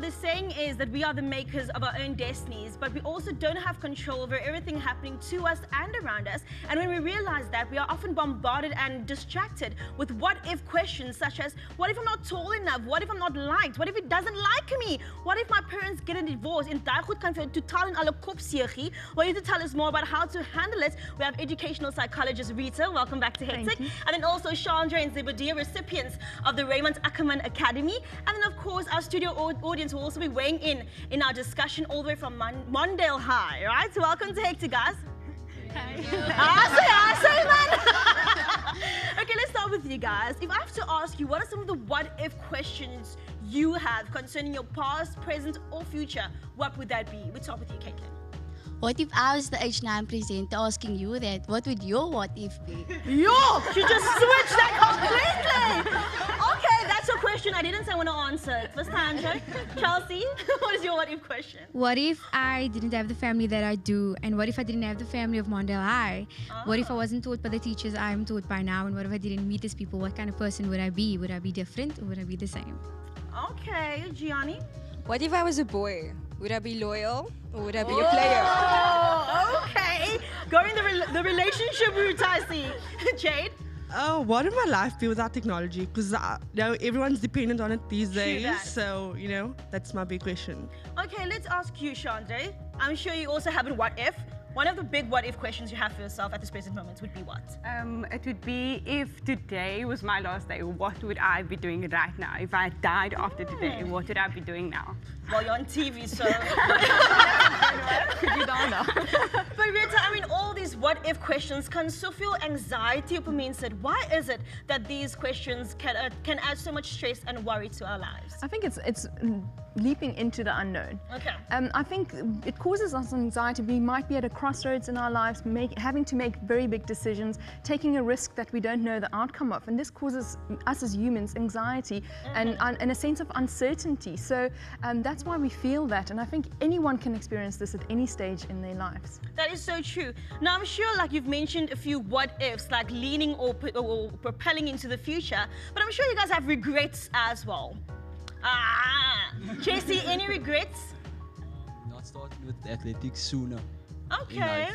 the saying is that we are the makers of our own destinies, but we also don't have control over everything happening to us and around us. And when we realize that, we are often bombarded and distracted with what-if questions such as, what if I'm not tall enough? What if I'm not liked? What if he doesn't like me? What if my parents get a divorce? In daai goed kan vir jou totaal in alle kop seer gee. Well, you to tell us more about how to handle it, we have educational psychologist Rita. Welcome back to Hectic. And then also Chandra and Zebadia, recipients of the Raymond Ackerman Academy. And then, of course, our studio audience will also be weighing in our discussion all the way from Mondale High, right? So welcome to Hectic, guys. Say, man. Okay, let's start with you guys. If I have to ask you, what are some of the what-if questions you have concerning your past, present, or future? What would that be? We'll start with you, Caitlin. What if I was the H9 presenter asking you that? What would your what if be? Yo, she just switched that completely. Okay, that's your question. I didn't say I want to answer it. First time, Chelsea, what is your what if question? What if I didn't have the family that I do? And what if I didn't have the family of Mondale High? What if I wasn't taught by the teachers I'm taught by now? And what if I didn't meet these people? What kind of person would I be? Would I be different or would I be the same? Okay, Gianni? What if I was a boy? Would I be loyal or would I be a player? Oh, okay. Going the relationship route, I see. Jade? What would my life be without technology? Because everyone's dependent on it these days. So, that's my big question. Okay, let's ask you, Chandra. I'm sure you also have a what if. One of the big what-if questions you have for yourself at this present moment would be what? It would be, if today was my last day, what would I be doing right now? If I died after today, what would I be doing now? Well, you're on TV, so... Could you down now? But Rita, I mean, all these what-if questions can soveel anxiety op mense. Why is it that these questions can add so much stress and worry to our lives? I think it's leaping into the unknown. Okay. I think it causes us anxiety. We might be at a crossroads in our lives, having to make very big decisions, taking a risk that we don't know the outcome of. And this causes us as humans anxiety and a sense of uncertainty. So that's why we feel that. And I think anyone can experience this at any stage in their lives. That is so true. Now, I'm sure, like you've mentioned a few what-ifs, like leaning or propelling into the future. But I'm sure you guys have regrets as well. Jesse, any regrets? Not starting with athletics sooner. Okay.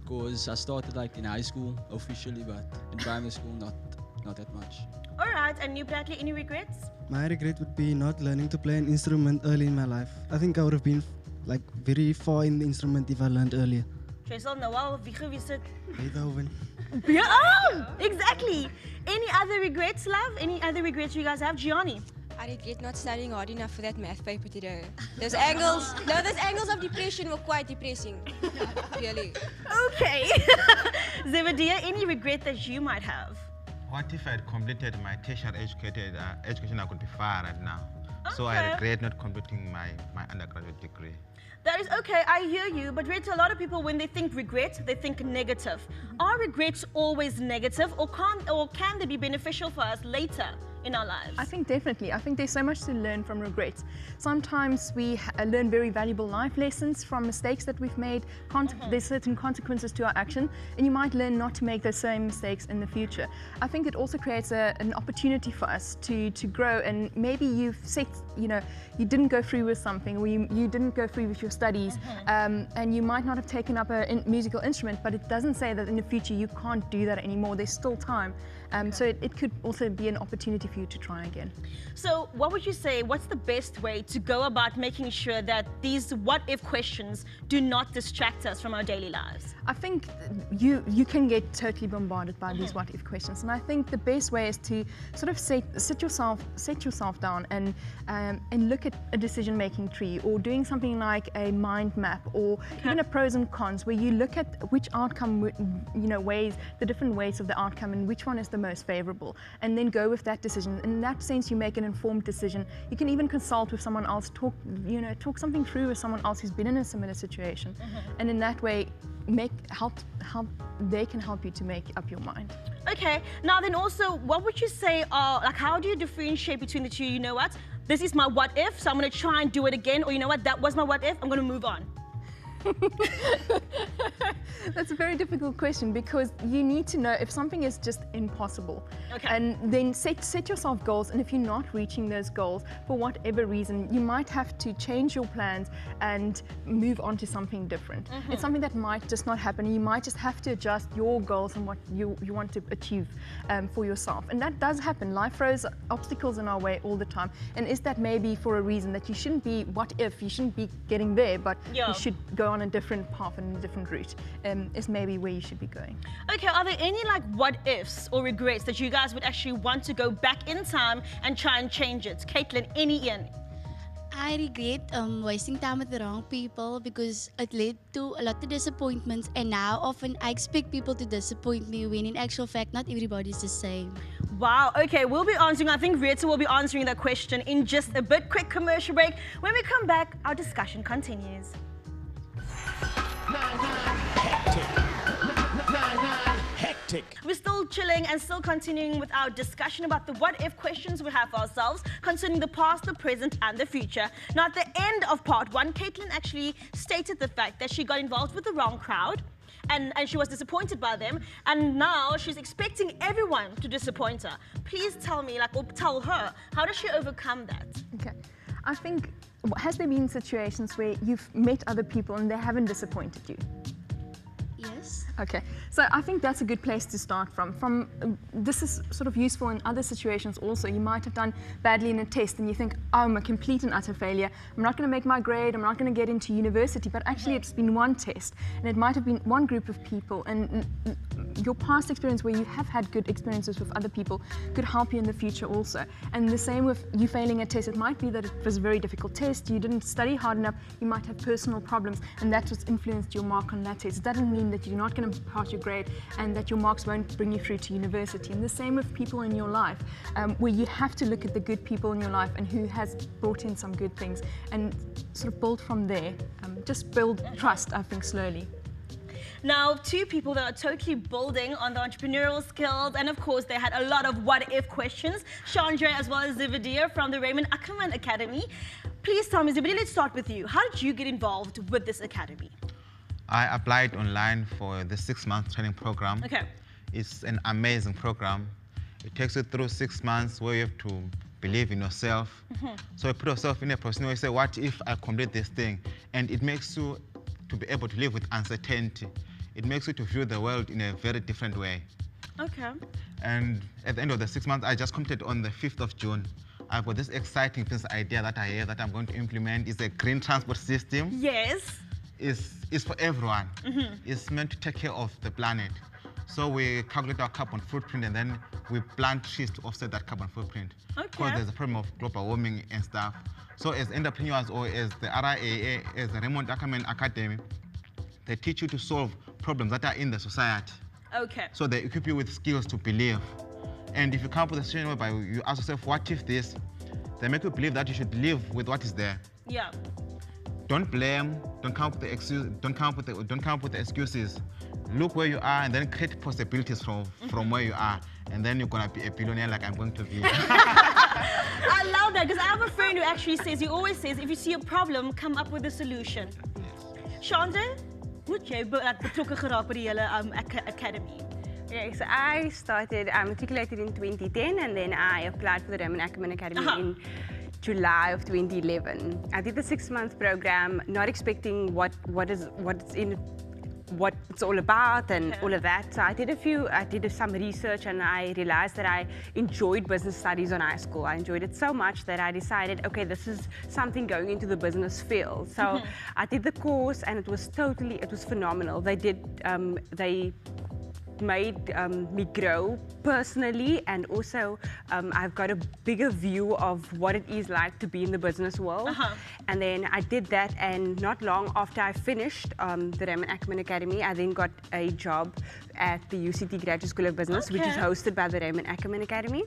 Because I started like in high school officially, but in primary school not that much. All right, and you, Bradley, any regrets? My regret would be not learning to play an instrument early in my life. I think I would have been like very far in the instrument if I learned earlier. Tresel, Noel, wie gewees het? Beethoven. Yeah, oh, exactly. Any other regrets, love? Any other regrets you guys have? Gianni? I regret not studying hard enough for that math paper today. Those angles of depression were quite depressing. Really. Okay. Zebadia, any regret that you might have? What if I had completed my tertiary education? I could be far right now. Okay. So I regret not completing my undergraduate degree. That is okay, I hear you, but Rita, a lot of people, when they think regret, they think negative. Are regrets always negative, or can they be beneficial for us later in our lives? I think definitely. I think there's so much to learn from regrets. Sometimes we learn very valuable life lessons from mistakes that we've made. There's certain consequences to our action, and you might learn not to make those same mistakes in the future. I think it also creates an opportunity for us to grow, and maybe you didn't go through with something, or you didn't go through with your studies, and you might not have taken up a musical instrument, but it doesn't say that in the future you can't do that anymore. There's still time. So it could also be an opportunity for you to try again. So what would you say, what's the best way to go about making sure that these what-if questions do not distract us from our daily lives? I think you can get totally bombarded by these what-if questions, and I think the best way is to sort of set yourself down and look at a decision-making tree, or doing something like a mind map, or even a pros and cons, where you look at which outcome, the different ways of the outcome, and which one is the most favorable, and then go with that decision. In that sense, you make an informed decision. You can even consult with someone else, talk something through with someone else who's been in a similar situation, and in that way, they can help you to make up your mind. Okay, now then also, what would you say how do you differentiate between the two? You know what, this is my what if, so I'm going to try and do it again, or you know what, that was my what if, I'm going to move on. That's a very difficult question because you need to know if something is just impossible. Okay. And then set yourself goals, and if you're not reaching those goals for whatever reason, you might have to change your plans and move on to something different. It's something that might just not happen. You might just have to adjust your goals and what you want to achieve for yourself. And that does happen. Life throws obstacles in our way all the time. And is that maybe for a reason that you shouldn't be, you shouldn't be getting there, but you should go on a different path and a different route, is maybe where you should be going. Okay, are there any like what ifs or regrets that you guys would actually want to go back in time and try and change it? Caitlin, Ian? I regret wasting time with the wrong people because it led to a lot of disappointments, and now often I expect people to disappoint me when in actual fact not everybody's the same. Wow, okay, we'll be answering, I think Rita will be answering that question in just a bit. Quick commercial break. When we come back, our discussion continues. We're still chilling and still continuing with our discussion about the what if questions we have for ourselves concerning the past, the present and the future. Now at the end of part 1, Caitlin actually stated the fact that she got involved with the wrong crowd and she was disappointed by them, and now she's expecting everyone to disappoint her. Please tell me, or tell her, how does she overcome that? Okay, I think, has there been situations where you've met other people and they haven't disappointed you? Yes. Okay, so I think that's a good place to start from. This is sort of useful in other situations also. You might have done badly in a test and you think, oh, I'm a complete and utter failure. I'm not going to make my grade. I'm not going to get into university. But actually it's been one test and it might have been one group of people, and your past experience where you have had good experiences with other people could help you in the future also. And the same with you failing a test. It might be that it was a very difficult test. You didn't study hard enough. You might have personal problems and that's what's influenced your mark on that test. It doesn't mean that you're not going to pass your grade and that your marks won't bring you through to university. And the same with people in your life, where you have to look at the good people in your life and who has brought in some good things and sort of build from there. Just build trust, I think, slowly. Now, two people that are totally building on the entrepreneurial skills, and of course they had a lot of what-if questions, Chandra as well as Zivadir from the Raymond Ackerman Academy. Please tell me, Zivadir, let's start with you. How did you get involved with this academy? I applied online for the 6-month training program. Okay. It's an amazing program. It takes you through 6 months where you have to believe in yourself. So you put yourself in a position where you say, what if I complete this thing? And it makes you to be able to live with uncertainty. It makes you to view the world in a very different way. Okay. And at the end of the 6 months, I just completed on the 5th of June. I've got this exciting business idea that I have that I'm going to implement. It's a green transport system. Yes. It's for everyone. It's meant to take care of the planet. So we calculate our carbon footprint and then we plant trees to offset that carbon footprint. Okay. Because there's a problem of global warming and stuff. So as entrepreneurs or as the RIAA, as the Raymond Ackerman Academy, they teach you to solve problems that are in the society. Okay. So they equip you with skills to believe. And if you come up with a situation whereby you ask yourself, what if this? They make you believe that you should live with what is there. Yeah. Don't blame, don't come up with the excuse, don't come up with the excuses. Look where you are and then create possibilities from where you are. And then you're gonna be a billionaire like I'm going to be. I love that, because I have a friend who actually says, he always says, if you see a problem, come up with a solution. Yes. Chandra, would you betrokken geraak by die hele academy? Okay, so I started, I matriculated in 2010 and then I applied for the Raymond Ackerman Academy in July of 2011. I did the 6-month program, not expecting what it's all about and all of that. So I did some research and I realized that I enjoyed business studies on high school. I enjoyed it so much that I decided, okay, this is something going into the business field. So I did the course and it was phenomenal. They made me grow personally, and also I've got a bigger view of what it is like to be in the business world. And then I did that, and not long after I finished the Raymond Ackerman Academy, I then got a job at the UCT Graduate School of Business, which is hosted by the Raymond Ackerman Academy.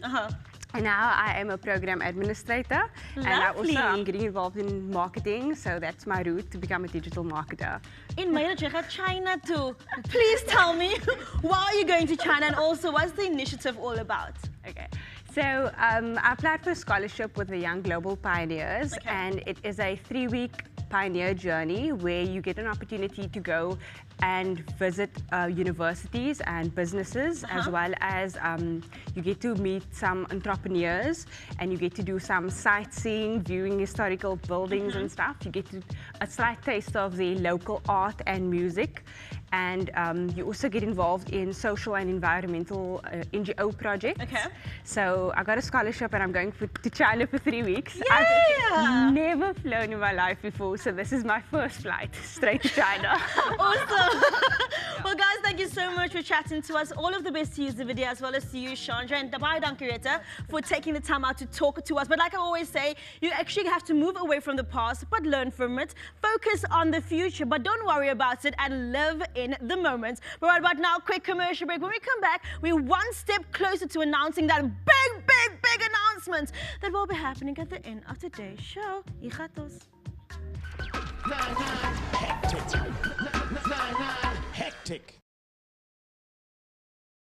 And now I am a program administrator. Lovely. And I also am getting involved in marketing, so that's my route to become a digital marketer. In May dat jy gaan China toe. Please tell me, why are you going to China, and also what's the initiative all about? Okay. So I applied for a scholarship with the Young Global Pioneers, and it is a 3-week pioneer journey where you get an opportunity to go and visit universities and businesses, as well as you get to meet some entrepreneurs, and you get to do some sightseeing, viewing historical buildings and stuff. You get a slight taste of the local art and music, and you also get involved in social and environmental NGO projects. So I got a scholarship and I'm going to China for 3 weeks. I've never flown in my life before, so this is my first flight straight to China. Awesome. Well, guys, thank you so much for chatting to us. All of the best to you, Zavidia, as well as to you, Chandra, and Dabai Dankareta for taking the time out to talk to us. But like I always say, you actually have to move away from the past, but learn from it. Focus on the future, but don't worry about it, and live in the moment. But right about now, quick commercial break. When we come back, we're one step closer to announcing that big announcement that will be happening at the end of today's show. Hijatos. Hectic.